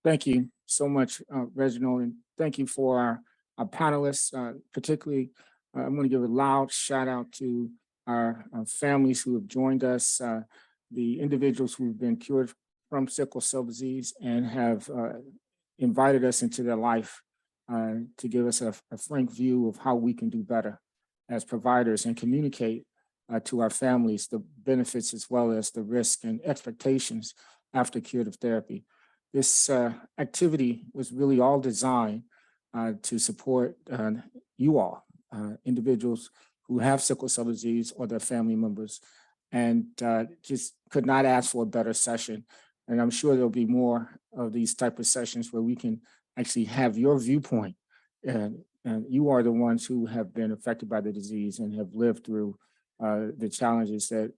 Thank you so much, Reginald, and thank you for our panelists. Particularly, I'm going to give a loud shout out to our families who have joined us, the individuals who've been cured from sickle cell disease and have invited us into their life to give us a frank view of how we can do better as providers and communicate to our families the benefits as well as the risk and expectations after curative therapy. This activity was really all designed to support you all, individuals who have sickle cell disease or their family members, and just could not ask for a better session. And I'm sure there'll be more of these type of sessions where we can actually have your viewpoint. And you are the ones who have been affected by the disease and have lived through the challenges that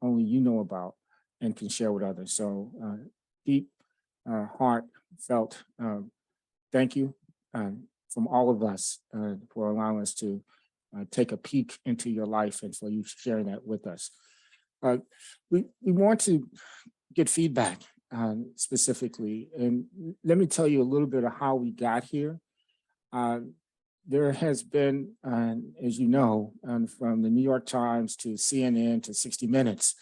only you know about and can share with others. So deep heartfelt thank you from all of us for allowing us to take a peek into your life and for you sharing that with us. We want to get feedback specifically, and let me tell you a little bit of how we got here. There has been, as you know, from the New York Times to CNN to 60 Minutes,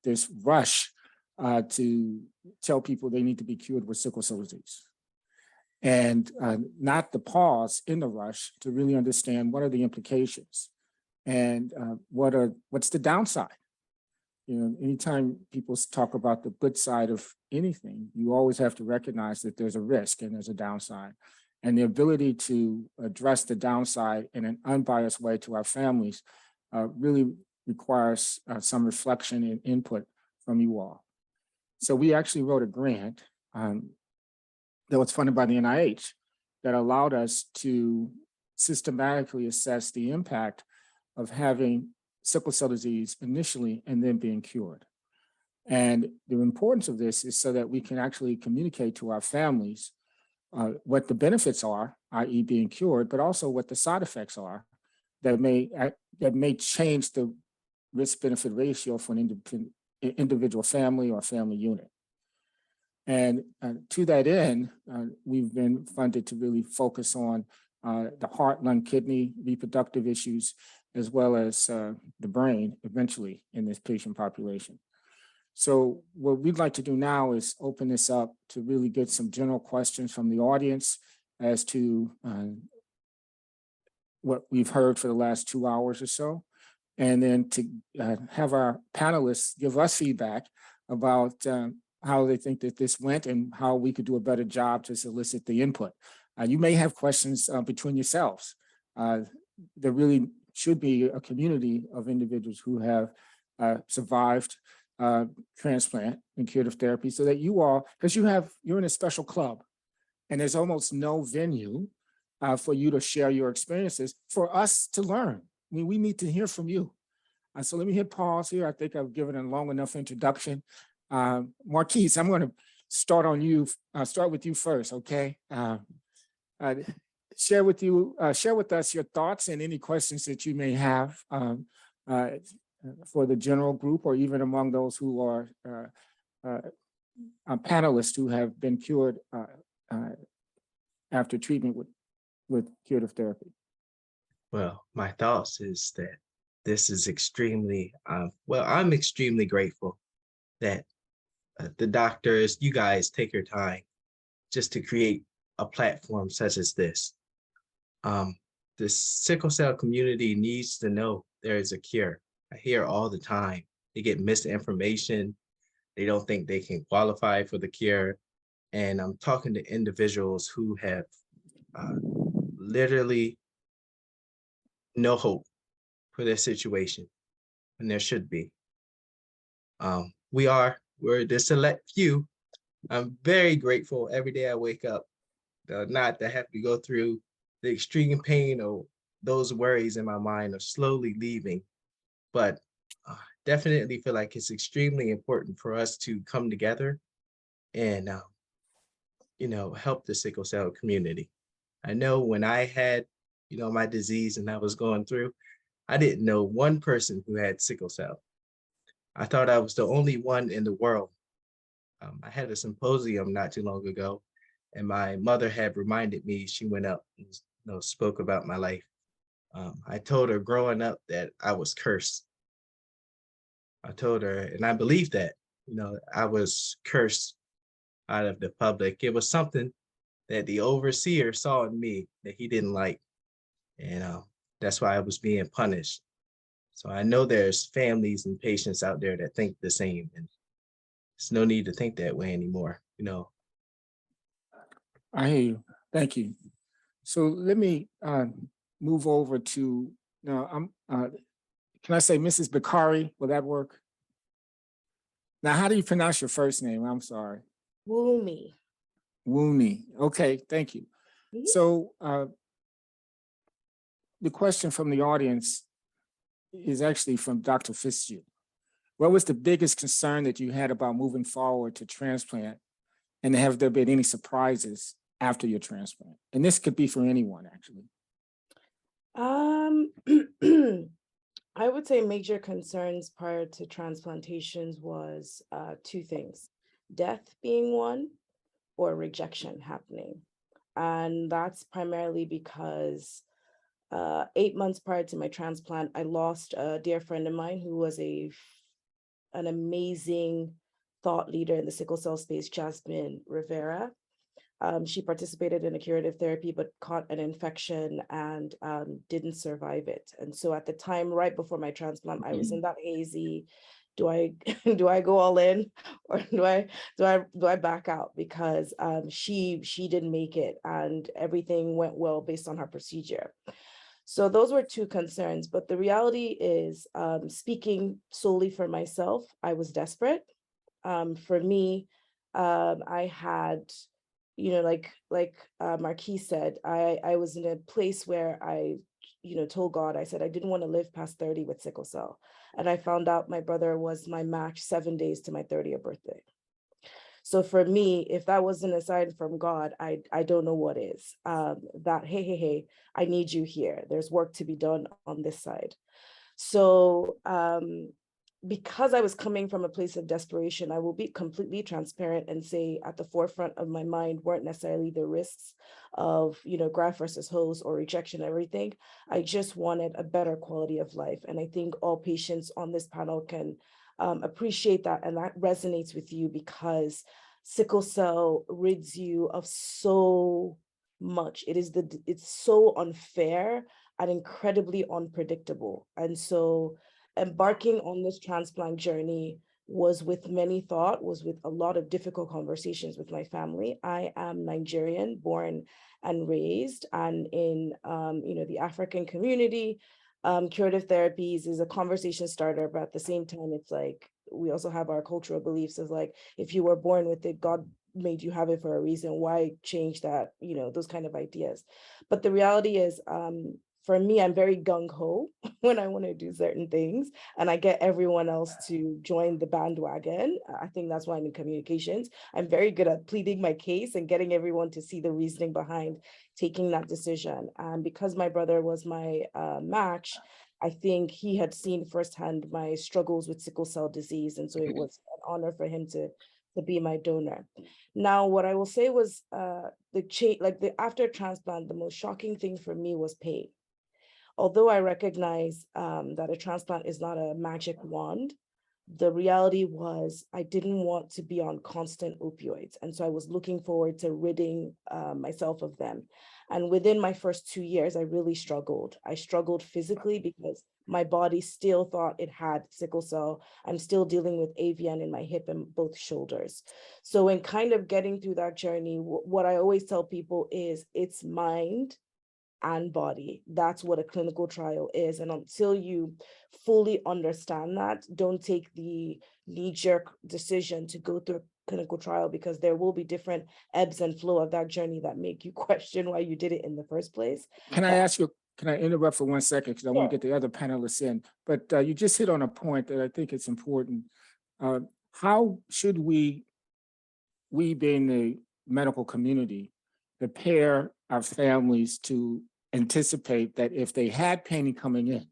this rush to tell people they need to be cured with sickle cell disease, and not the pause in the rush to really understand what are the implications and what's the downside. You know, anytime people talk about the good side of anything, you always have to recognize that there's a risk and there's a downside. And the ability to address the downside in an unbiased way to our families really requires some reflection and input from you all. So we actually wrote a grant that was funded by the NIH that allowed us to systematically assess the impact of having sickle cell disease initially and then being cured. And the importance of this is so that we can actually communicate to our families what the benefits are, i.e. being cured, but also what the side effects are that may change the risk-benefit ratio for an individual family or family unit. And to that end, we've been funded to really focus on the heart, lung, kidney, reproductive issues, as well as the brain eventually in this patient population. So what we'd like to do now is open this up to really get some general questions from the audience as to what we've heard for the last 2 hours or so, and then to have our panelists give us feedback about how they think that this went and how we could do a better job to solicit the input. You may have questions between yourselves. There really should be a community of individuals who have survived transplant and curative therapy, so that you all, because you're in a special club and there's almost no venue for you to share your experiences for us to learn. I mean, we need to hear from you. So let me hit pause here. I think I've given a long enough introduction. Marc-keys, I'm going to start on you. Start with you first, okay? Share with us your thoughts and any questions that you may have for the general group, or even among those who are panelists who have been cured after treatment with curative therapy. Well, my thoughts is that this is extremely, I'm extremely grateful that the doctors, you guys take your time just to create a platform such as this. The sickle cell community needs to know there is a cure. I hear all the time, they get misinformation. They don't think they can qualify for the cure. And I'm talking to individuals who have literally no hope for their situation, and there should be. We're the select few. I'm very grateful every day I wake up, not to have to go through the extreme pain or those worries in my mind of slowly leaving. But definitely feel like it's extremely important for us to come together and, help the sickle cell community. I know when I had, my disease and I was going through, I didn't know one person who had sickle cell. I thought I was the only one in the world. I had a symposium not too long ago, And my mother had reminded me, she went up and spoke about my life. I told her growing up that I was cursed. I told her, and I believed that, I was cursed out of the public. It was something that the overseer saw in me that he didn't like. And that's why I was being punished. So I know there's families and patients out there that think the same, and there's no need to think that way anymore. I hear you. Thank you. So let me move over to, now can I say Mrs. Bakare? Will that work? Now, how do you pronounce your first name? I'm sorry. Wunmi. Wunmi. Okay, thank you. Mhm. So the question from the audience is actually from Dr. Fitzgerald. What was the biggest concern that you had about moving forward to transplant? And have there been any surprises after your transplant? And this could be for anyone, actually. I would say major concerns prior to transplantations was two things: death being one, or rejection happening. And that's primarily because 8 months prior to my transplant, I lost a dear friend of mine who was an amazing thought leader in the sickle cell space, Jasmine Rivera. She participated in a curative therapy, but caught an infection and didn't survive it. And so at the time, right before my transplant, I was in that hazy, do I do I go all in, or do I back out? Because she didn't make it and everything went well based on her procedure. So those were two concerns. But the reality is, speaking solely for myself, I was desperate. For me, I had, like Marc-key said, I was in a place where I, told God, I said I didn't want to live past 30 with sickle cell. And I found out my brother was my match 7 days to my 30th birthday. So for me, if that wasn't a sign from God, I don't know what is. That, hey, I need you here. There's work to be done on this side. So because I was coming from a place of desperation, I will be completely transparent and say at the forefront of my mind weren't necessarily the risks of, graft versus host or rejection, everything. I just wanted a better quality of life. And I think all patients on this panel can appreciate that. And that resonates with you because sickle cell rids you of so much. It's so unfair and incredibly unpredictable. And so embarking on this transplant journey was with many thought, was with a lot of difficult conversations with my family. I am Nigerian, born and raised, and in the African community, curative therapies is a conversation starter, but at the same time, it's like we also have our cultural beliefs of like, if you were born with it, God made you have it for a reason. Why change that? Those kind of ideas. But the reality is, for me, I'm very gung-ho when I want to do certain things, and I get everyone else to join the bandwagon. I think that's why I'm in communications. I'm very good at pleading my case and getting everyone to see the reasoning behind taking that decision. And because my brother was my match, I think he had seen firsthand my struggles with sickle cell disease. And so it was an honor for him to be my donor. Now, what I will say was the after transplant, the most shocking thing for me was pain. Although I recognize that a transplant is not a magic wand, the reality was I didn't want to be on constant opioids. And so I was looking forward to ridding myself of them. And within my first 2 years, I really struggled. I struggled physically because my body still thought it had sickle cell. I'm still dealing with AVN in my hip and both shoulders. So in kind of getting through that journey, what I always tell people is it's mind and body. That's what a clinical trial is. And until you fully understand that, don't take the knee-jerk decision to go through a clinical trial, because there will be different ebbs and flow of that journey that make you question why you did it in the first place. Can I interrupt for 1 second? Because I want to get the other panelists in. But you just hit on a point that I think it's important. How should we being the medical community, prepare our families to anticipate that if they had pain coming in,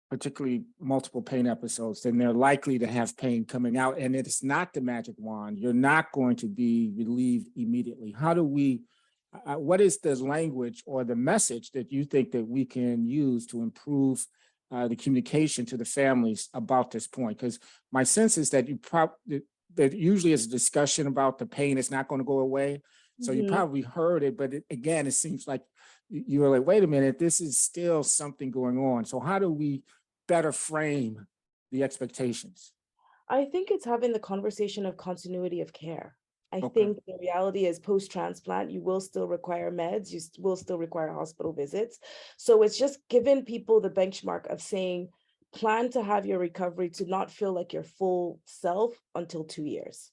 particularly multiple pain episodes, then they're likely to have pain coming out, and it's not the magic wand. You're not going to be relieved immediately. How do we, what is the language or the message that you think that we can use to improve the communication to the families about this point? Because my sense is that that usually is a discussion about the pain. It's not going to go away. So you probably heard it, but again, it seems like you were like, wait a minute, this is still something going on. So how do we better frame the expectations? I think it's having the conversation of continuity of care. I Okay. think the reality is post-transplant, you will still require meds, you will still require hospital visits. So it's just giving people the benchmark of saying, plan to have your recovery to not feel like your full self until 2 years.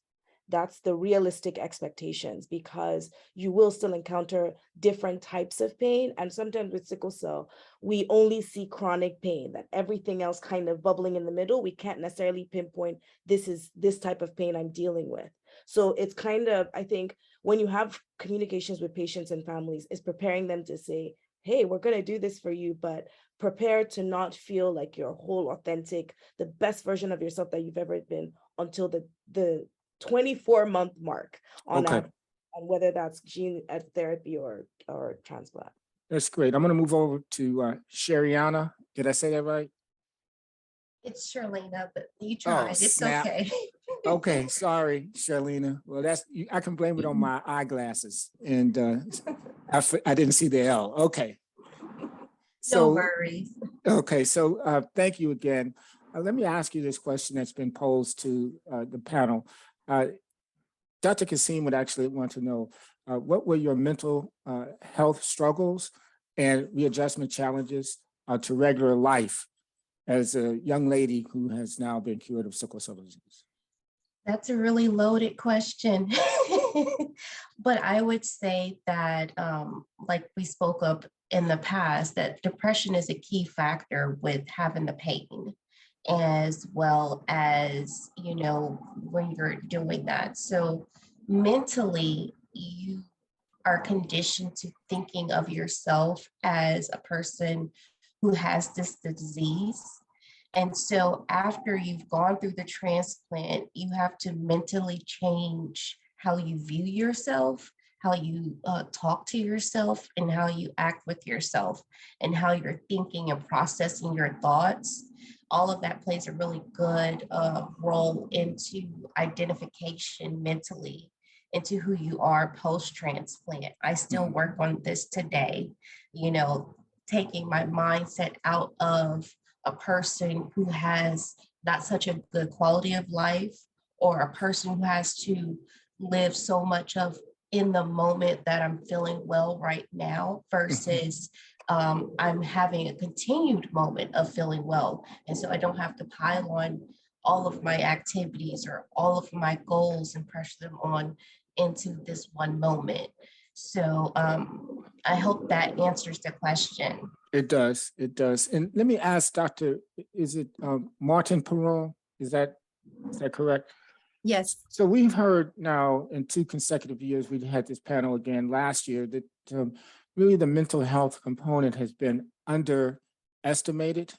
That's the realistic expectations, because you will still encounter different types of pain. And sometimes with sickle cell, we only see chronic pain, that everything else kind of bubbling in the middle. We can't necessarily pinpoint this is this type of pain I'm dealing with. So it's kind of, I think, when you have communications with patients and families, is preparing them to say, hey, we're going to do this for you, but prepare to not feel like your whole authentic, the best version of yourself that you've ever been until the 24-month mark on Okay. average, and whether that's gene therapy or transplant. That's great. I'm going to move over to Shirlanna. Did I say that right? It's Shirlena, but you tried. It's snap. okay. Okay, sorry, Shirlanna. Well, I can blame it on my eyeglasses, and I didn't see the L. Okay. No So, worries. okay, so thank you again. Let me ask you this question that's been posed to the panel. Dr. Kassim would actually want to know, what were your mental health struggles and readjustment challenges to regular life as a young lady who has now been cured of sickle cell disease? That's a really loaded question. But I would say that, like we spoke of in the past, that depression is a key factor with having the pain, as well as, when you're doing that. So mentally, you are conditioned to thinking of yourself as a person who has this disease. And so after you've gone through the transplant, you have to mentally change how you view yourself, how you talk to yourself, and how you act with yourself, and how you're thinking and processing your thoughts. All of that plays a really good role into identification mentally into who you are post-transplant. I still work on this today, taking my mindset out of a person who has not such a good quality of life, or a person who has to live so much of in the moment that I'm feeling well right now, versus I'm having a continued moment of feeling well. And so I don't have to pile on all of my activities or all of my goals and pressure them on into this one moment. So I hope that answers the question. It does. It does. And let me ask Dr. Is it Martin-Peron? Is that correct? Yes. So we've heard now in 2 consecutive years, we had this panel again last year, that really the mental health component has been underestimated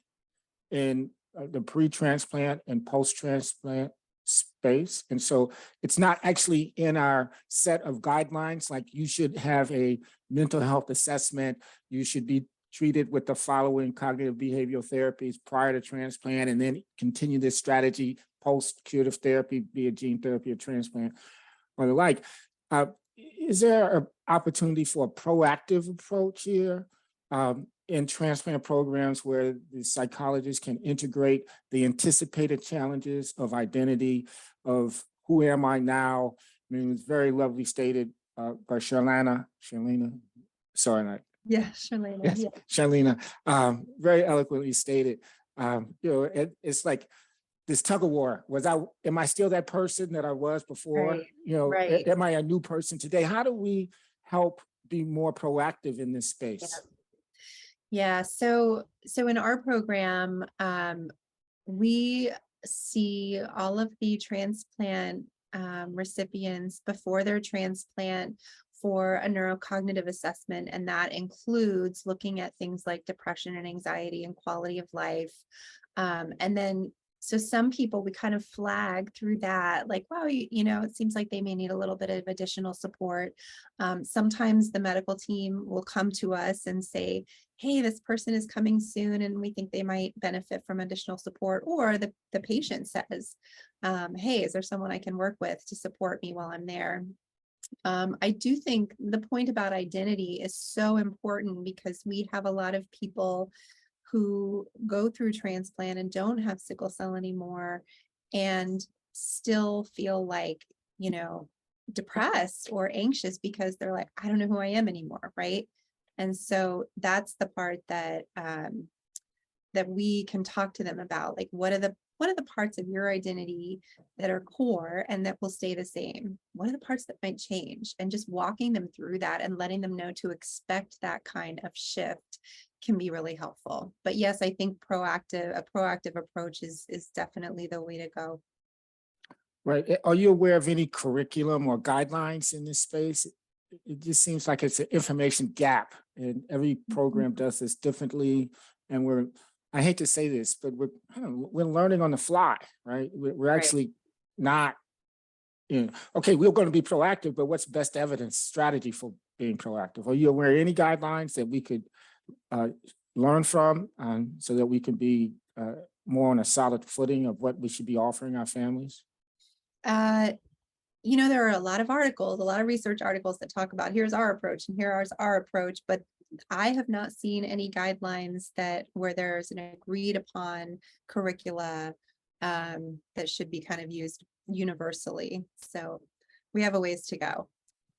in the pre-transplant and post-transplant space. And so it's not actually in our set of guidelines, like you should have a mental health assessment, you should be treated with the following cognitive behavioral therapies prior to transplant, and then continue this strategy post-curative therapy, be it gene therapy or transplant or the like. Is there an opportunity for a proactive approach here in transplant programs, where the psychologists can integrate the anticipated challenges of identity, of who am I now? I mean, it was very lovely stated by Shirlanna, sorry, Yeah, Shirlena. yes, Yeah. Shirlanna, very eloquently stated. It's like this tug of war. Am I still that person that I was before? Right, right. Am I a new person today? How do we help be more proactive in this space? Yeah. So in our program, we see all of the transplant recipients before their transplant for a neurocognitive assessment, and that includes looking at things like depression and anxiety and quality of life. And then, so some people we kind of flag through that, like, wow, you know, it seems like they may need a little bit of additional support. Sometimes the medical team will come to us and say, hey, this person is coming soon and we think they might benefit from additional support. Or the patient says, hey, is there someone I can work with to support me while I'm there? I do think the point about identity is so important, because we have a lot of people who go through transplant and don't have sickle cell anymore and still feel like, you know, depressed or anxious because they're like, I don't know who I am anymore, right? And so that's the part that that we can talk to them about, like, what are the parts of your identity that are core and that will stay the same? What are the parts that might change? And just walking them through that and letting them know to expect that kind of shift can be really helpful. But yes, I think a proactive approach is definitely the way to go. Right. Are you aware of any curriculum or guidelines in this space? It just seems like it's an information gap, and every program does this differently. And I hate to say this, but we're learning on the fly, right? We're actually not, you know, okay, we're going to be proactive, but what's best evidence strategy for being proactive? Are you aware of any guidelines that we could learn from, so that we can be more on a solid footing of what we should be offering our families? You know, there are a lot of articles, a lot of research articles that talk about here's our approach and here's our approach, but I have not seen any guidelines where there's an agreed upon curricula that should be kind of used universally. So we have a ways to go.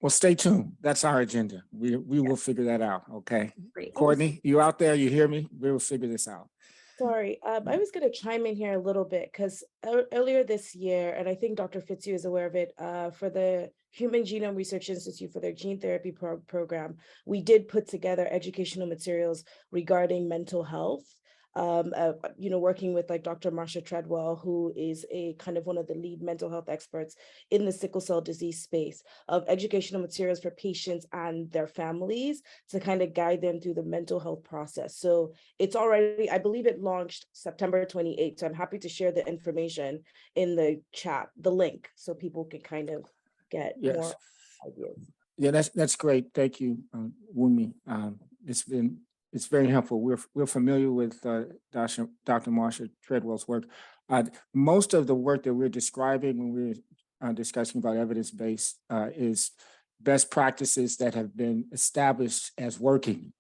Well, stay tuned. That's our agenda. We will figure that out. Okay. Great. Courtney, you out there? You hear me? We will figure this out. Sorry, I was going to chime in here a little bit, because earlier this year, and I think Dr. Fitzhugh is aware of it, for the Human Genome Research Institute for their gene therapy program, we did put together educational materials regarding mental health. You know, working with like Dr. Marcia Treadwell, who is a kind of one of the lead mental health experts in the sickle cell disease space, of educational materials for patients and their families to kind of guide them through the mental health process. So it's already, I believe it launched September 28th. So I'm happy to share the information in the chat, the link, so people can kind of get more ideas. Yeah, that's great. Thank you, Wunmi. It's very helpful. We're familiar with Dr. Marcia Treadwell's work. Most of the work that we're describing when we're discussing about evidence-based is best practices that have been established as working.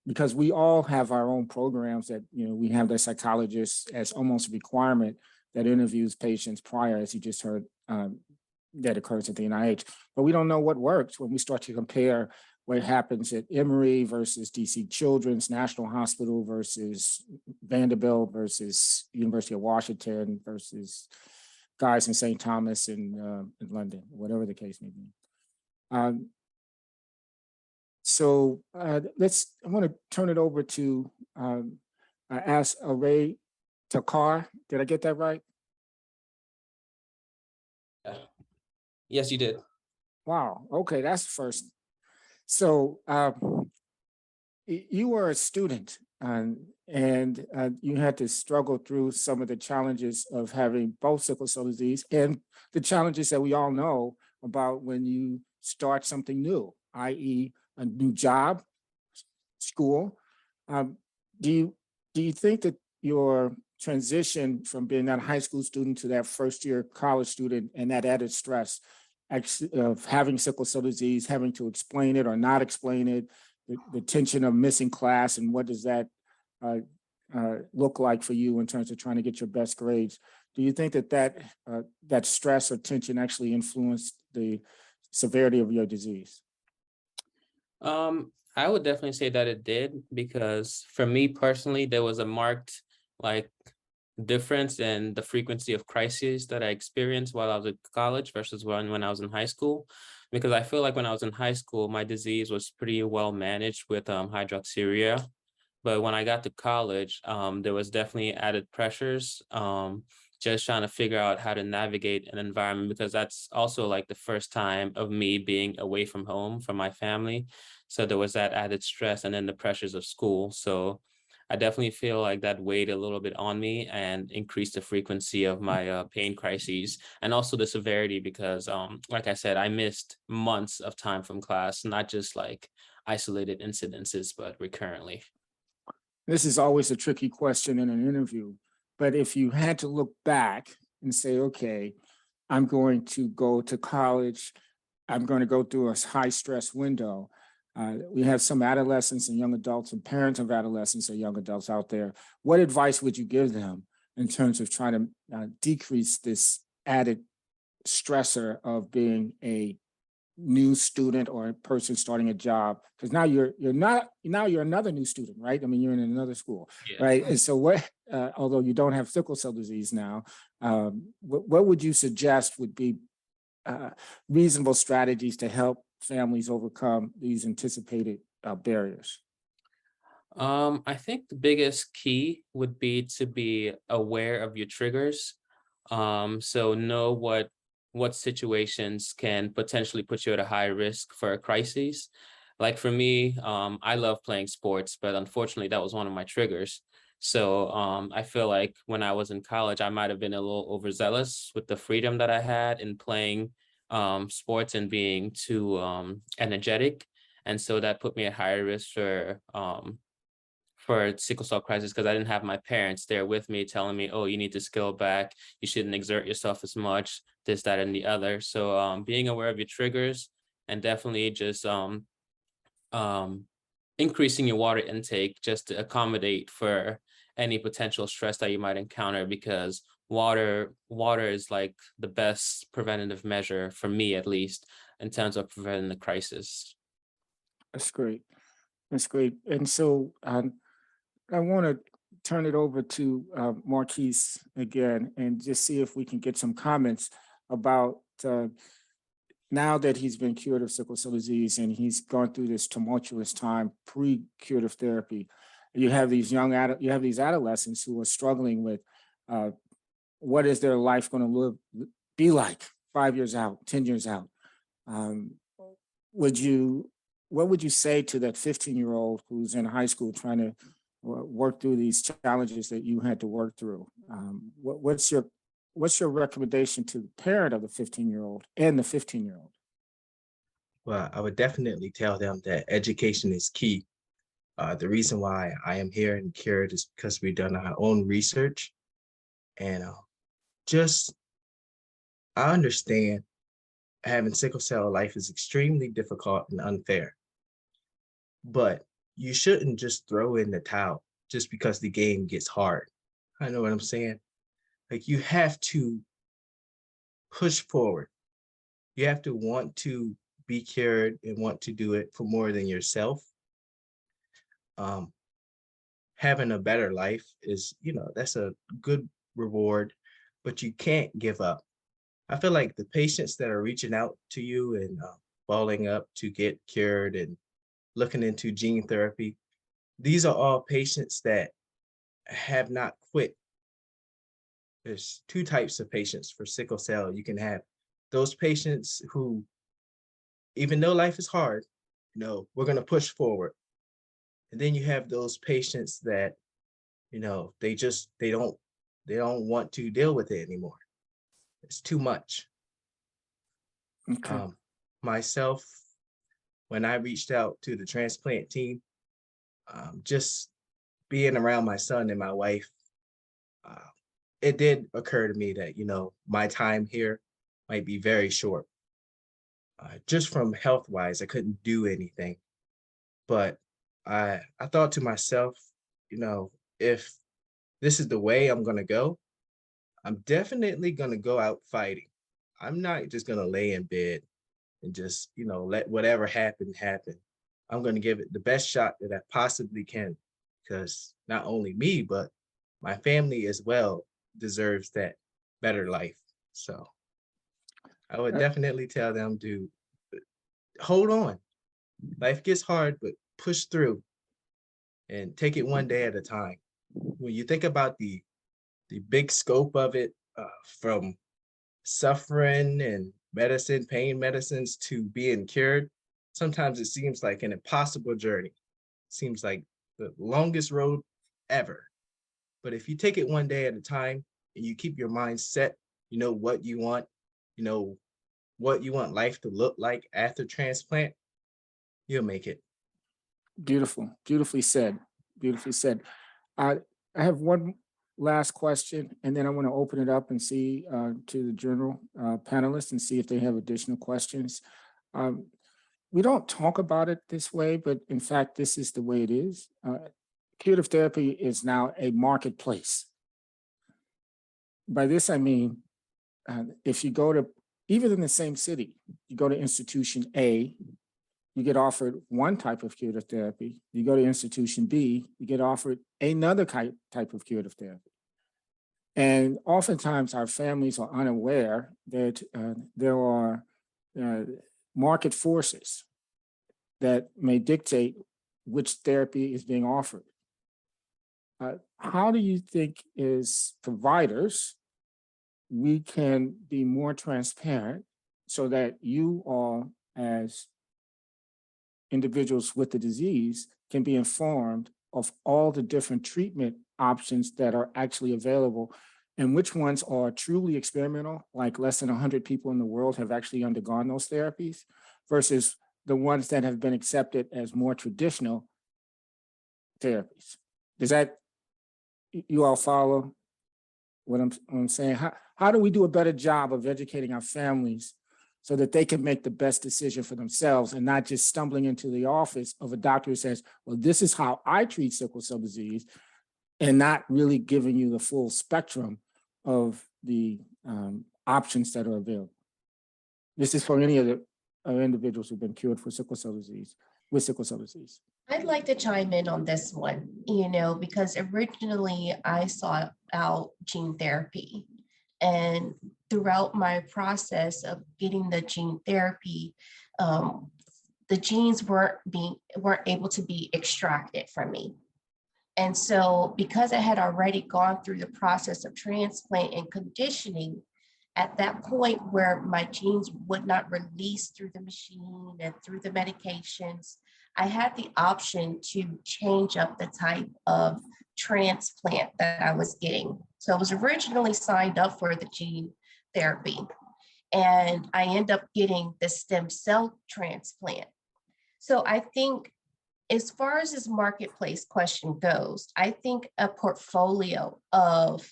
Because we all have our own programs that, you know, we have the psychologist as almost a requirement that interviews patients prior, as you just heard, that occurs at the NIH. But we don't know what works when we start to compare what happens at Emory versus DC Children's National Hospital versus Vanderbilt versus University of Washington versus guys in St. Thomas in London, whatever the case may be. So I want to turn it over to ask Arrey-Takor. Did I get that right? Yes, you did. Wow. Okay, that's the first. So you were a student, and you had to struggle through some of the challenges of having both sickle cell disease and the challenges that we all know about when you start something new, i.e. a new job, school. Do you think that your transition from being that high school student to that first year college student and that added stress of having sickle cell disease, having to explain it or not explain it, the tension of missing class, and what does that look like for you in terms of trying to get your best grades? Do you think that stress or tension actually influenced the severity of your disease? I would definitely say that it did, because for me personally, there was a marked difference in the frequency of crises that I experienced while I was at college versus when I was in high school. Because I feel like when I was in high school, my disease was pretty well managed with hydroxyurea. But when I got to college, there was definitely added pressures just trying to figure out how to navigate an environment, because that's also like the first time of me being away from home, from my family. So there was that added stress and then the pressures of school. So I definitely feel like that weighed a little bit on me and increased the frequency of my pain crises, and also the severity, because like I said, I missed months of time from class, not just like isolated incidences, but recurrently. This is always a tricky question in an interview, but if you had to look back and say, okay, I'm going to go to college, I'm going to go through a high stress window. We have some adolescents and young adults and parents of adolescents or young adults out there. What advice would you give them in terms of trying to decrease this added stressor of being a new student or a person starting a job? Because now you're another new student, right? I mean, you're in another school, Yeah. right? And so what, although you don't have sickle cell disease now, what would you suggest would be reasonable strategies to help families overcome these anticipated barriers? I think the biggest key would be to be aware of your triggers. So know what situations can potentially put you at a high risk for a crisis. Like for me, I love playing sports, but unfortunately that was one of my triggers. So I feel like when I was in college, I might have been a little overzealous with the freedom that I had in playing sports and being too energetic. And so that put me at higher risk for sickle cell crisis, because I didn't have my parents there with me telling me, oh, you need to scale back, you shouldn't exert yourself as much, this, that, and the other. So being aware of your triggers, and definitely just increasing your water intake just to accommodate for any potential stress that you might encounter, because water is like the best preventative measure, for me at least, in terms of preventing the crisis. That's great. That's great. And so I want to turn it over to Marc-keys again and just see if we can get some comments about now that he's been cured of sickle cell disease and he's gone through this tumultuous time pre-curative therapy. You have these these adolescents who are struggling with what is their life going to be like 5 years out, 10 years out. What would you say to that 15-year-old who's in high school trying to work through these challenges that you had to work through? What's your recommendation to the parent of the 15-year-old and the 15-year-old? Well, I would definitely tell them that education is key. The reason why I am here and cured is because we've done our own research, and I understand having sickle cell life is extremely difficult and unfair, but you shouldn't just throw in the towel just because the game gets hard. I know what I'm saying. Like, you have to push forward. You have to want to be cured and want to do it for more than yourself. Having a better life is, that's a good reward, but you can't give up. I feel like the patients that are reaching out to you and following up to get cured and looking into gene therapy, these are all patients that have not quit. There's two types of patients for sickle cell. You can have those patients who, even though life is hard, we're going to push forward. And then you have those patients that, they don't want to deal with it anymore. It's too much. Okay. Myself, when I reached out to the transplant team, just being around my son and my wife, it did occur to me that, my time here might be very short. Just from health-wise, I couldn't do anything. But I thought to myself, if this is the way I'm going to go, I'm definitely going to go out fighting. I'm not just going to lay in bed and just, let whatever happen. I'm going to give it the best shot that I possibly can, because not only me, but my family as well deserves that better life. So I would definitely tell them to hold on. Life gets hard, but push through and take it one day at a time. When you think about the big scope of it, from suffering and medicine, pain medicines, to being cured, sometimes it seems like an impossible journey. Seems like the longest road ever. But if you take it one day at a time and you keep your mind set, you know what you want, you know what you want life to look like after transplant, you'll make it. Beautiful, beautifully said, beautifully said. I have one last question, and then I want to open it up and see to the general panelists and see if they have additional questions. We don't talk about it this way, but in fact, this is the way it is. Curative therapy is now a marketplace. By this, I mean, if you go to, even in the same city, you go to institution A, you get offered one type of curative therapy. You go to institution B, you get offered another type of curative therapy. And oftentimes our families are unaware that there are market forces that may dictate which therapy is being offered. How do you think, as providers, we can be more transparent so that you all, as individuals with the disease, can be informed of all the different treatment options that are actually available and which ones are truly experimental, like less than 100 people in the world have actually undergone those therapies, versus the ones that have been accepted as more traditional therapies? Does that, you all follow what I'm saying? How do we do a better job of educating our families so that they can make the best decision for themselves and not just stumbling into the office of a doctor who says, well, this is how I treat sickle cell disease, and not really giving you the full spectrum of the options that are available? This is for any of the individuals who've been cured for sickle cell disease, with sickle cell disease. I'd like to chime in on this one, because originally I sought out gene therapy. And throughout my process of getting the gene therapy, the genes weren't able to be extracted from me. And so because I had already gone through the process of transplant and conditioning, at that point where my genes would not release through the machine and through the medications, I had the option to change up the type of transplant that I was getting. So I was originally signed up for the gene therapy, and I end up getting the stem cell transplant. So I think, as far as this marketplace question goes, I think a portfolio of,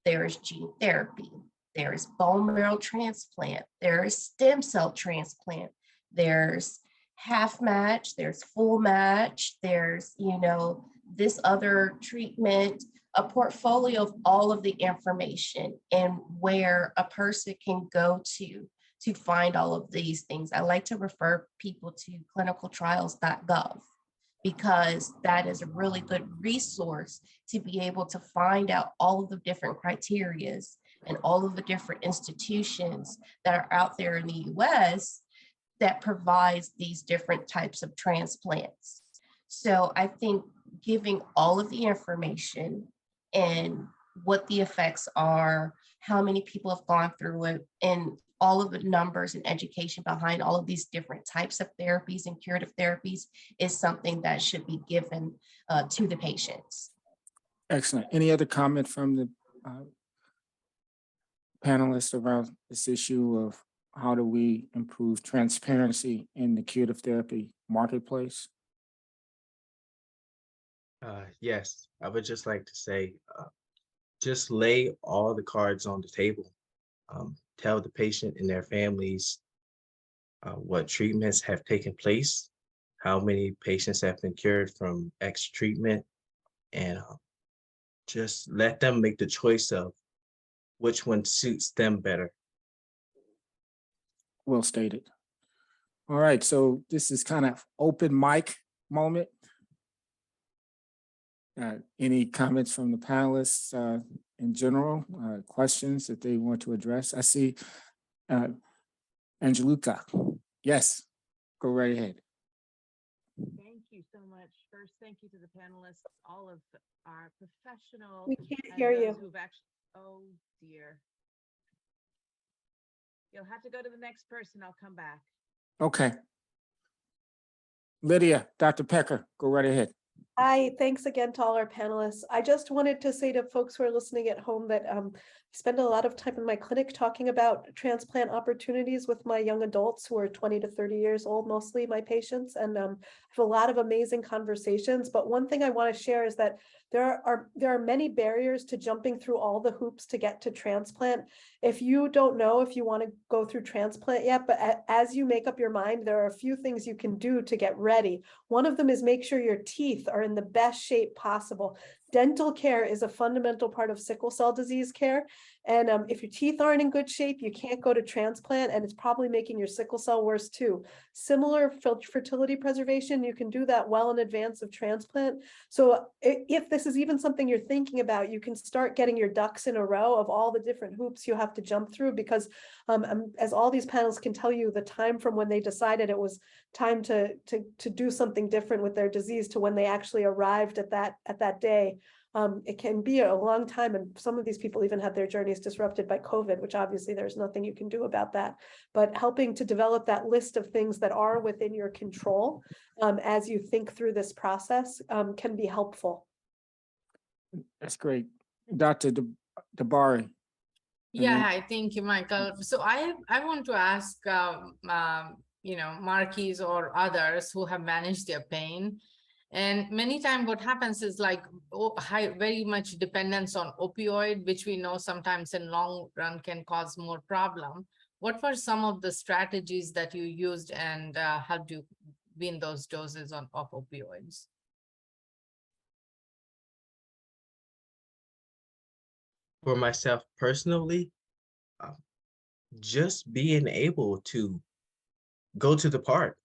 there is gene therapy, there is bone marrow transplant, there is stem cell transplant, there's half match, there's full match, there's, this other treatment, a portfolio of all of the information and where a person can go to find all of these things. I like to refer people to clinicaltrials.gov, because that is a really good resource to be able to find out all of the different criterias and all of the different institutions that are out there in the US that provides these different types of transplants. So I think giving all of the information and what the effects are, how many people have gone through it, and all of the numbers and education behind all of these different types of therapies and curative therapies is something that should be given to the patients. Excellent. Any other comment from the panelists around this issue of how do we improve transparency in the curative therapy marketplace? Yes, I would just like to say, just lay all the cards on the table. Tell the patient and their families what treatments have taken place, how many patients have been cured from X treatment, and just let them make the choice of which one suits them better. Well stated. All right, so this is kind of open mic moment. Any comments from the panelists in general, questions that they want to address? I see Angeluca. Yes, go right ahead. Thank you so much. First, thank you to the panelists, all of our professional. We can't and hear those you. Who've actually, oh dear. You'll have to go to the next person. I'll come back. Okay. Lydia, Dr. Pecker, go right ahead. Hi, thanks again to all our panelists. I just wanted to say to folks who are listening at home that I spend a lot of time in my clinic talking about transplant opportunities with my young adults who are 20 to 30 years old, mostly my patients, and have a lot of amazing conversations. But one thing I want to share is that there are many barriers to jumping through all the hoops to get to transplant. If you don't know if you want to go through transplant yet, but as you make up your mind, there are a few things you can do to get ready. One of them is make sure your teeth are in the best shape possible. Dental care is a fundamental part of sickle cell disease care. And if your teeth aren't in good shape, you can't go to transplant, and it's probably making your sickle cell worse too. Similar fertility preservation, you can do that well in advance of transplant. So if this is even something you're thinking about, you can start getting your ducks in a row of all the different hoops you have to jump through, because as all these panels can tell you, the time from when they decided it was time to do something different with their disease to when they actually arrived at that day, it can be a long time, and some of these people even had their journeys disrupted by COVID, which obviously there's nothing you can do about that. But helping to develop that list of things that are within your control as you think through this process can be helpful. That's great. Dr. DeBaun. Yeah, hi, thank you, Michael. So I want to ask, Marc-keys or others who have managed their pain. And many times what happens is like very much dependence on opioid, which we know sometimes in long run can cause more problem. What were some of the strategies that you used and helped you wean those doses of opioids? For myself personally, just being able to go to the park,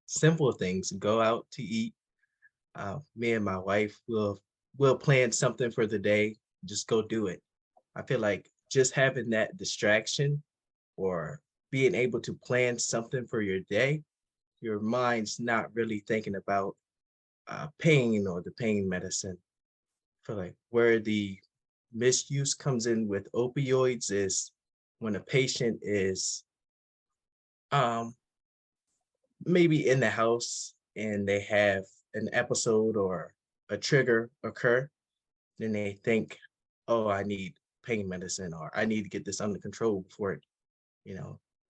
simple things, go out to eat. Me and my wife will plan something for the day, just go do it. I feel like just having that distraction or being able to plan something for your day, your mind's not really thinking about pain or the pain medicine. I feel like where the misuse comes in with opioids is when a patient is maybe in the house and they have an episode or a trigger occur, then they think, oh, I need pain medicine, or I need to get this under control before it,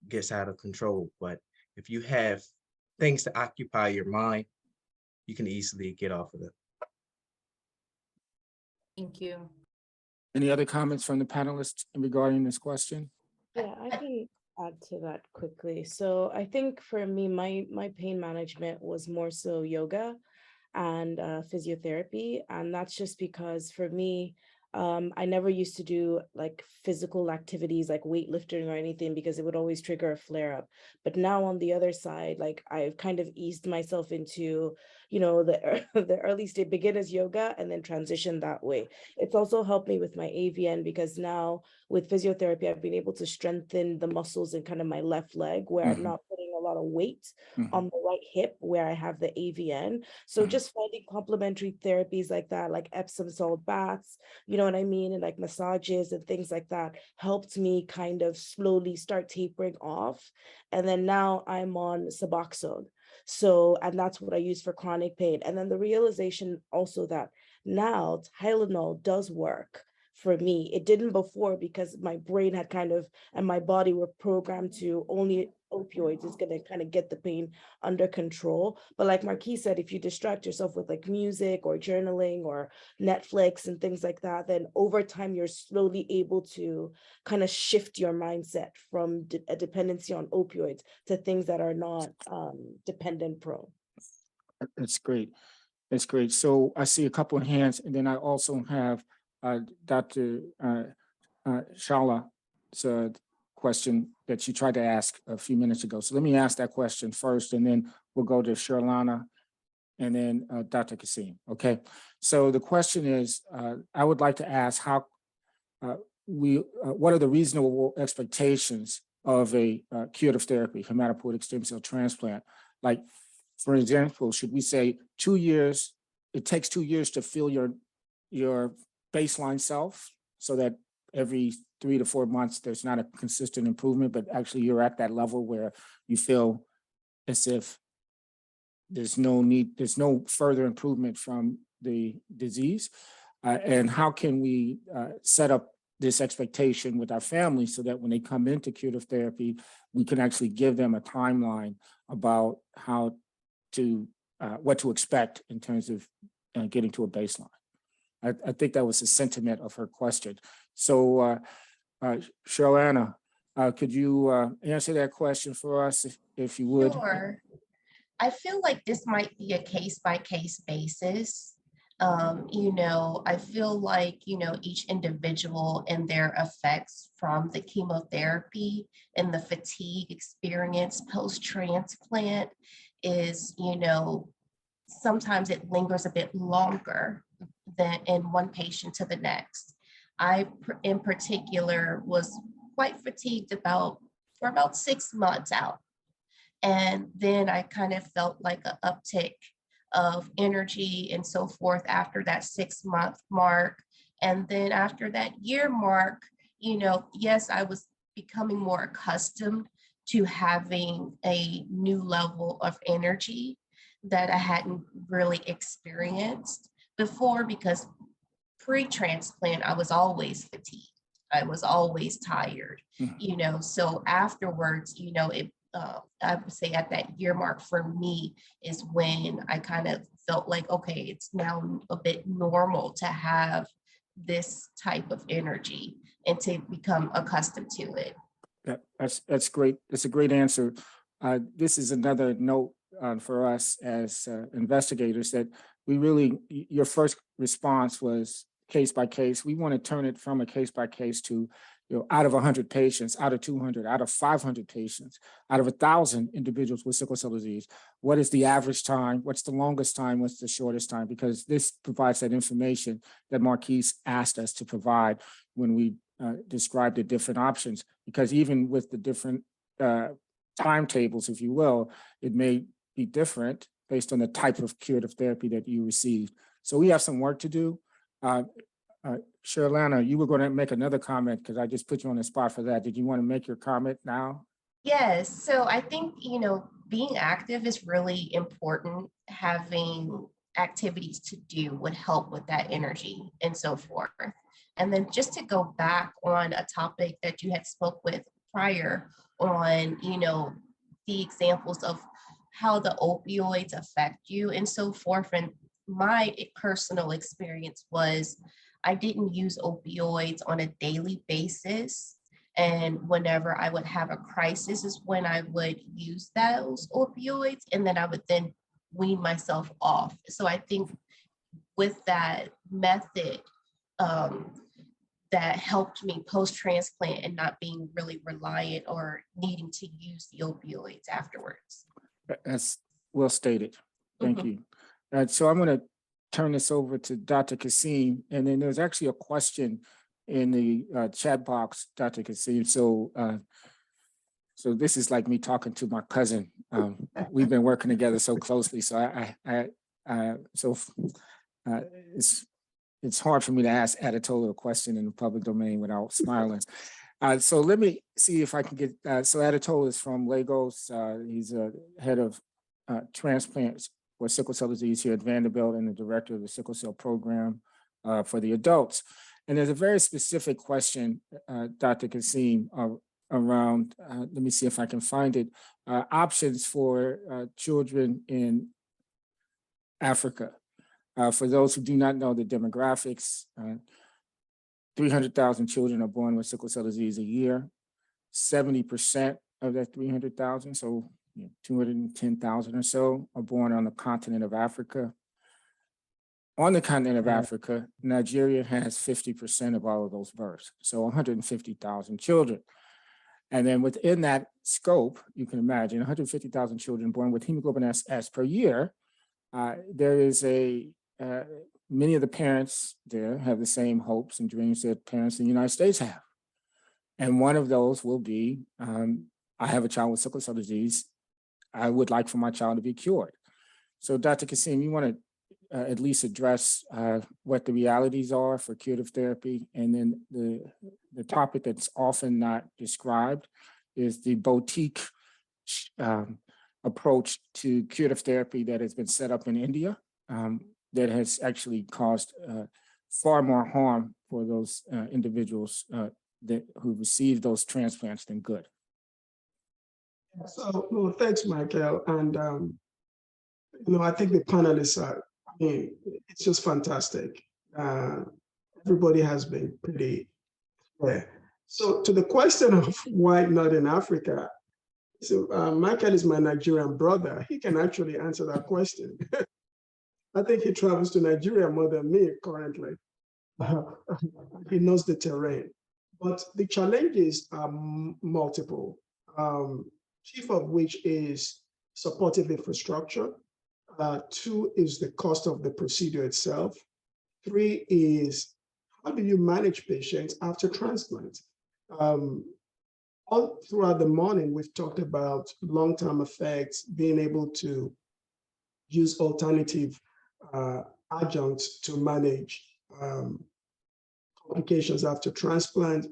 gets out of control. But if you have things to occupy your mind, you can easily get off of it. Thank you. Any other comments from the panelists regarding this question? Yeah, I can add to that quickly. So I think for me, my pain management was more so yoga and physiotherapy. And that's just because for me, I never used to do like physical activities like weightlifting or anything because it would always trigger a flare up. But now on the other side, like I've kind of eased myself into, the early stage beginners yoga and then transition that way. It's also helped me with my AVN because now with physiotherapy, I've been able to strengthen the muscles in kind of my left leg where I'm not putting a lot of weight on the right hip where I have the AVN. So just finding complementary therapies like that, like Epsom salt baths, you know what I mean? And like massages and things like that helped me kind of slowly start tapering off. And then now I'm on Suboxone. So, and that's what I use for chronic pain. And then the realization also that now Tylenol does work for me. It didn't before because my brain had and my body were programmed to only opioids is going to kind of get the pain under control. But like Marc-keys said, if you distract yourself with like music or journaling or Netflix and things like that, then over time you're slowly able to kind of shift your mindset from a dependency on opioids to things that are not dependent prone. That's great. That's great. So I see a couple of hands, and then I also have Dr. Shirlanna's question that you tried to ask a few minutes ago. So let me ask that question first, and then we'll go to Shirlanna and then Dr. Kassim. Okay. So the question is, I would like to ask what are the reasonable expectations of a curative therapy, hematopoietic stem cell transplant? Like, for example, should we say 2 years? It takes 2 years to fill your baseline self, so that every 3 to 4 months, there's not a consistent improvement, but actually you're at that level where you feel as if there's no further improvement from the disease. And how can we set up this expectation with our families so that when they come into curative therapy, we can actually give them a timeline about how to, what to expect in terms of getting to a baseline. I think that was the sentiment of her question. So Shirlanna, could you answer that question for us if you would? Sure. I feel like this might be a case-by-case basis. I feel like, each individual and their effects from the chemotherapy and the fatigue experience post-transplant is, sometimes it lingers a bit longer than in one patient to the next. I, in particular, was quite fatigued for about 6 months out. And then I kind of felt like an uptick of energy and so forth after that 6-month mark. And then after that year mark, yes, I was becoming more accustomed to having a new level of energy that I hadn't really experienced before, because pre-transplant, I was always fatigued. I was always tired, so afterwards, I would say at that year mark for me is when I kind of felt like, okay, it's now a bit normal to have this type of energy and to become accustomed to it. That's great. That's a great answer. This is another note for us as investigators that your first response was case by case. We want to turn it from a case by case to, out of 100 patients, out of 200, out of 500 patients, out of 1,000 individuals with sickle cell disease, what is the average time? What's the longest time? What's the shortest time? Because this provides that information that Marc-keys asked us to provide when we described the different options. Because even with the different timetables, if you will, it may be different based on the type of curative therapy that you received. So we have some work to do. Shirlanna, you were going to make another comment because I just put you on the spot for that. Did you want to make your comment now? Yes. So I think, being active is really important. Having activities to do would help with that energy and so forth. And then just to go back on a topic that you had spoke with prior on, the examples of how the opioids affect you and so forth. And my personal experience was I didn't use opioids on a daily basis. And whenever I would have a crisis is when I would use those opioids, and then I would then wean myself off. So I think with that method, that helped me post-transplant and not being really reliant or needing to use the opioids afterwards. That's well stated. Thank you. So I'm going to turn this over to Dr. Kassim, and then there's actually a question in the chat box, Dr. Kassim. So this is like me talking to my cousin. We've been working together so closely, so it's hard for me to ask Adetola a question in the public domain without smiling. So let me see if I can get, so Adetola is from Lagos. He's a head of transplants for sickle cell disease here at Vanderbilt and the director of the sickle cell program for the adults. And there's a very specific question, Dr. Kassim, around, let me see if I can find it, options for children in Africa. For those who do not know the demographics, 300,000 children are born with sickle cell disease a year. 70% of that 300,000, so 210,000 or so, are born on the continent of Africa. On the continent of Africa, Nigeria has 50% of all of those births, so 150,000 children. And then within that scope, you can imagine 150,000 children born with hemoglobin SS per year. There is many of the parents there have the same hopes and dreams that parents in the United States have. And one of those will be, I have a child with sickle cell disease. I would like for my child to be cured. So Dr. Kassim, you want at least address what the realities are for curative therapy. And then the topic that's often not described is the boutique approach to curative therapy that has been set up in India that has actually caused far more harm for those individuals who receive those transplants than good. So, no, thanks, Michael. And, I think the panelists are, it's just fantastic. Everybody has been pretty clear. So to the question of why not in Africa, so Michael is my Nigerian brother. He can actually answer that question. I think he travels to Nigeria more than me currently. He knows the terrain. But the challenges are multiple, chief of which is supportive infrastructure. 2 is the cost of the procedure itself. 3 is how do you manage patients after transplant? All throughout the morning, we've talked about long-term effects, being able to use alternative adjuncts to manage complications after transplant.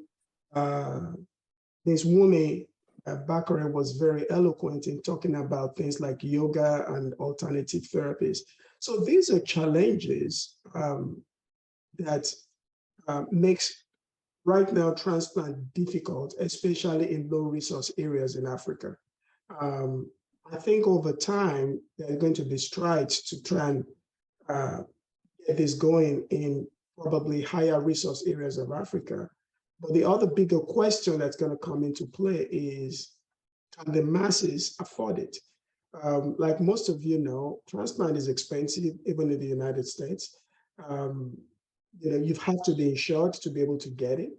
Ms. Wunmi Bakare was very eloquent in talking about things like yoga and alternative therapies. So these are challenges that makes right now transplant difficult, especially in low resource areas in Africa. I think over time, there are going to be strides to try and get this going in probably higher resource areas of Africa. But the other bigger question that's going to come into play is, can the masses afford it? Like most of you know, transplant is expensive, even in the United States. You have to be insured to be able to get it.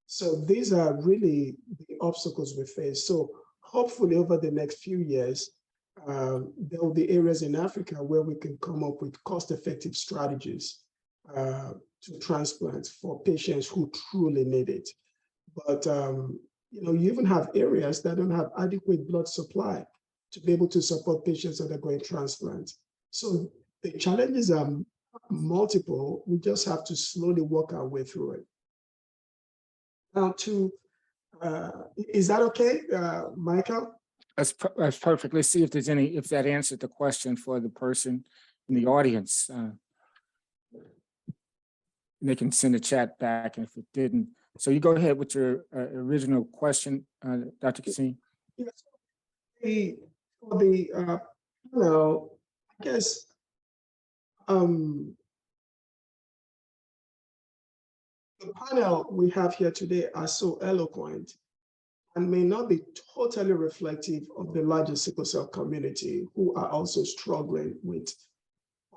So these are really the obstacles we face. So hopefully over the next few years, there will be areas in Africa where we can come up with cost-effective strategies to transplant for patients who truly need it. But you even have areas that don't have adequate blood supply to be able to support patients that are going transplant. So the challenges are multiple. We just have to slowly work our way through it. Now, is that okay, Michael? That's perfect. Let's see if there's if that answered the question for the person in the audience. They can send a chat back if it didn't. So you go ahead with your original question, Dr. Kassim. Yes. I guess the panel we have here today are so eloquent and may not be totally reflective of the larger sickle cell community, who are also struggling with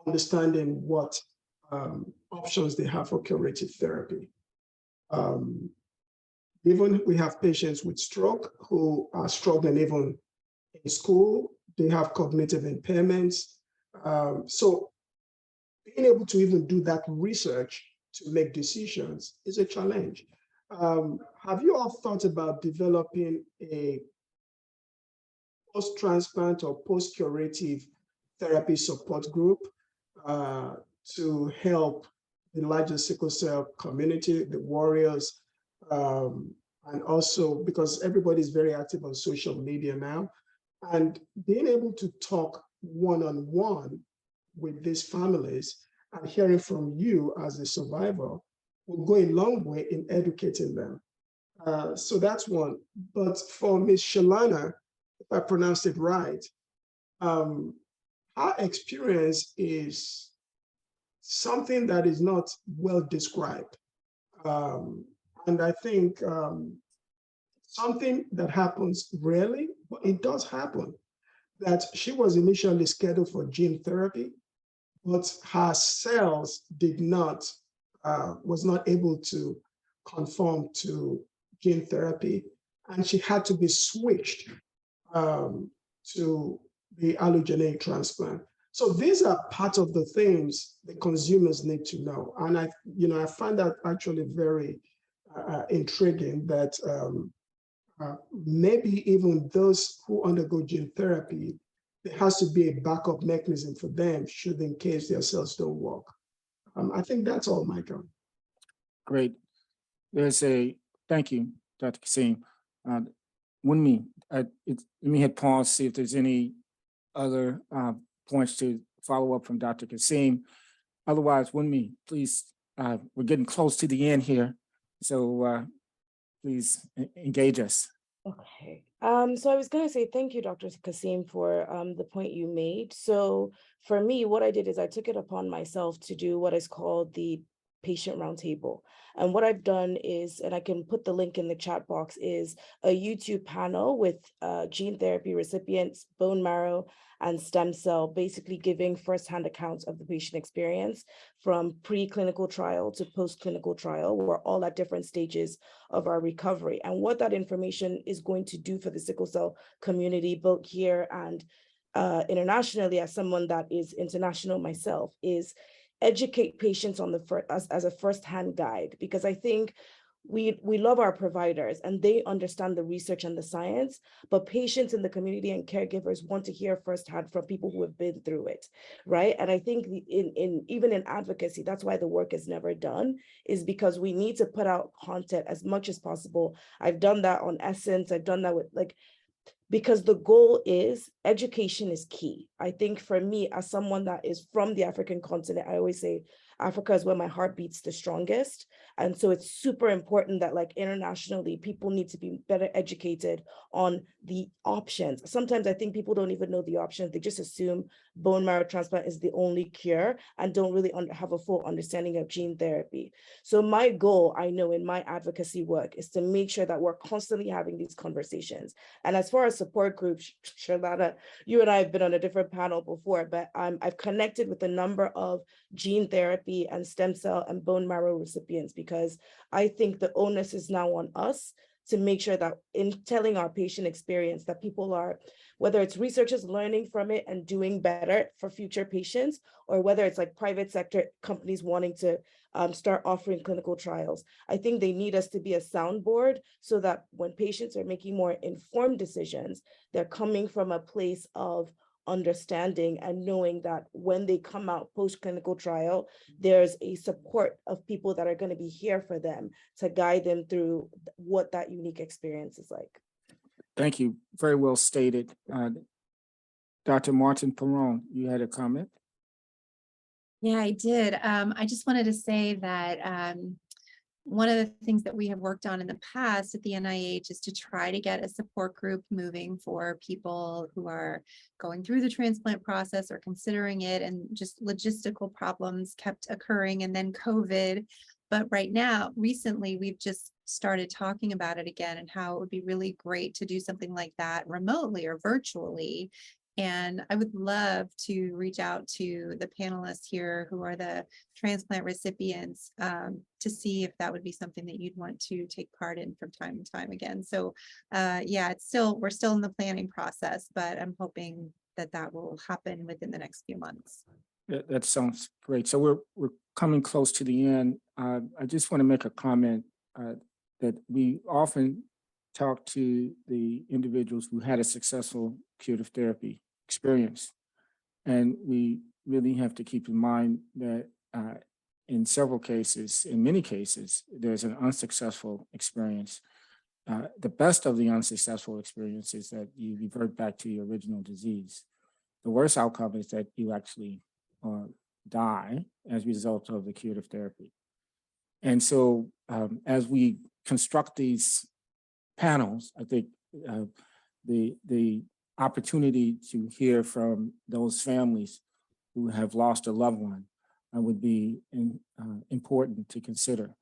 understanding what options they have for curative therapy. Even we have patients with stroke who are struggling even in school. They have cognitive impairments. So being able to even do that research to make decisions is a challenge. Have you all thought about developing a post-transplant or post-curative therapy support group to help the larger sickle cell community, the warriors, and also because everybody's very active on social media now, and being able to talk one-on-one with these families and hearing from you as a survivor will go a long way in educating them. So that's one. But for Ms. Shirlanna, if I pronounced it right, our experience is something that is not well described. And I think something that happens rarely, but it does happen, that she was initially scheduled for gene therapy, but her cells was not able to conform to gene therapy, and she had to be switched to the allogeneic transplant. So these are part of the things the consumers need to know. And I find that actually very intriguing that maybe even those who undergo gene therapy, there has to be a backup mechanism for them should in case their cells don't work. I think that's all, Michael. Great. Thank you, Dr. Kassim. Wunmi, let me hit pause, see if there's any other points to follow up from Dr. Kassim. Otherwise, Wunmi, please, we're getting close to the end here. So please engage us. Okay. So I was going to say thank you, Dr. Kassim, for the point you made. So for me, what I did is I took it upon myself to do what is called the patient roundtable. And what I've done is, and I can put the link in the chat box, is a YouTube panel with gene therapy recipients, bone marrow, and stem cell, basically giving firsthand accounts of the patient experience from preclinical trial to post-clinical trial. We're all at different stages of our recovery. And what that information is going to do for the sickle cell community, both here and internationally, as someone that is international myself, is educate patients on as a first-hand guide, because I think we love our providers and they understand the research and the science, but patients in the community and caregivers want to hear firsthand from people who have been through it, right? And I think even in advocacy, that's why the work is never done, is because we need to put out content as much as possible. I've done that on Essence. I've done that with because the goal is education is key. I think for me, as someone that is from the African continent, I always say Africa is where my heart beats the strongest. And so it's super important that internationally, people need to be better educated on the options. Sometimes I think people don't even know the options. They just assume bone marrow transplant is the only cure and don't really have a full understanding of gene therapy. So my goal, I know in my advocacy work, is to make sure that we're constantly having these conversations. And as far as support groups, Shirlanna, you and I have been on a different panel before, but I've connected with a number of gene therapy and stem cell and bone marrow recipients, because I think the onus is now on us to make sure that in telling our patient experience that people are, whether it's researchers learning from it and doing better for future patients, or whether it's private sector companies wanting to start offering clinical trials. I think they need us to be a soundboard so that when patients are making more informed decisions, they're coming from a place of understanding and knowing that when they come out post-clinical trial, there's a support of people that are going to be here for them to guide them through what that unique experience is like. Thank you. Very well stated. Dr. Martin-Peron, you had a comment? Yeah, I did. I just wanted to say that one of the things that we have worked on in the past at the NIH is to try to get a support group moving for people who are going through the transplant process or considering it, and just logistical problems kept occurring, and then COVID. But right now, recently, we've just started talking about it again and how it would be really great to do something like that remotely or virtually. And I would love to reach out to the panelists here who are the transplant recipients to see if that would be something that you'd want to take part in from time to time again. So yeah, we're still in the planning process, but I'm hoping that that will happen within the next few months. That sounds great. So we're coming close to the end. I just want to make a comment that we often talk to the individuals who had a successful curative therapy experience. And we really have to keep in mind that in several cases, in many cases, there's an unsuccessful experience. The best of the unsuccessful experience is that you revert back to your original disease. The worst outcome is that you actually die as a result of the curative therapy. And so as we construct these panels, I think the opportunity to hear from those families who have lost a loved one would be important to consider.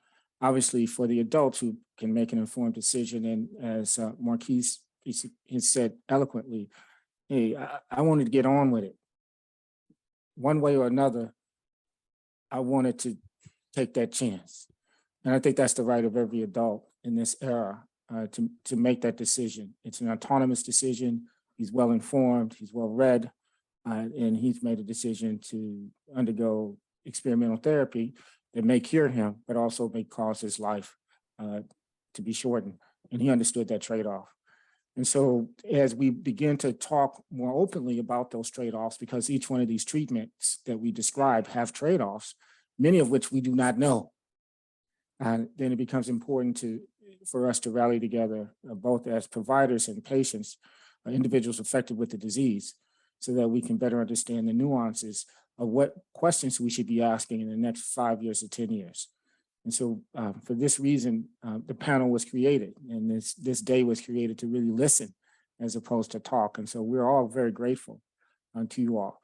Obviously, for the adults who can make an informed decision, and as Marc-keys has said eloquently, hey, I wanted to get on with it. One way or another, I wanted to take that chance. And I think that's the right of every adult in this era to make that decision. It's an autonomous decision. He's well informed, he's well read, and he's made a decision to undergo experimental therapy that may cure him, but also may cause his life to be shortened. And he understood that trade-off. And so as we begin to talk more openly about those trade-offs, because each one of these treatments that we describe have trade-offs, many of which we do not know, then it becomes important for us to rally together, both as providers and patients, individuals affected with the disease, so that we can better understand the nuances of what questions we should be asking in the next 5 years or 10 years. And so for this reason, the panel was created, and this day was created to really listen as opposed to talk. And so we're all very grateful to you all.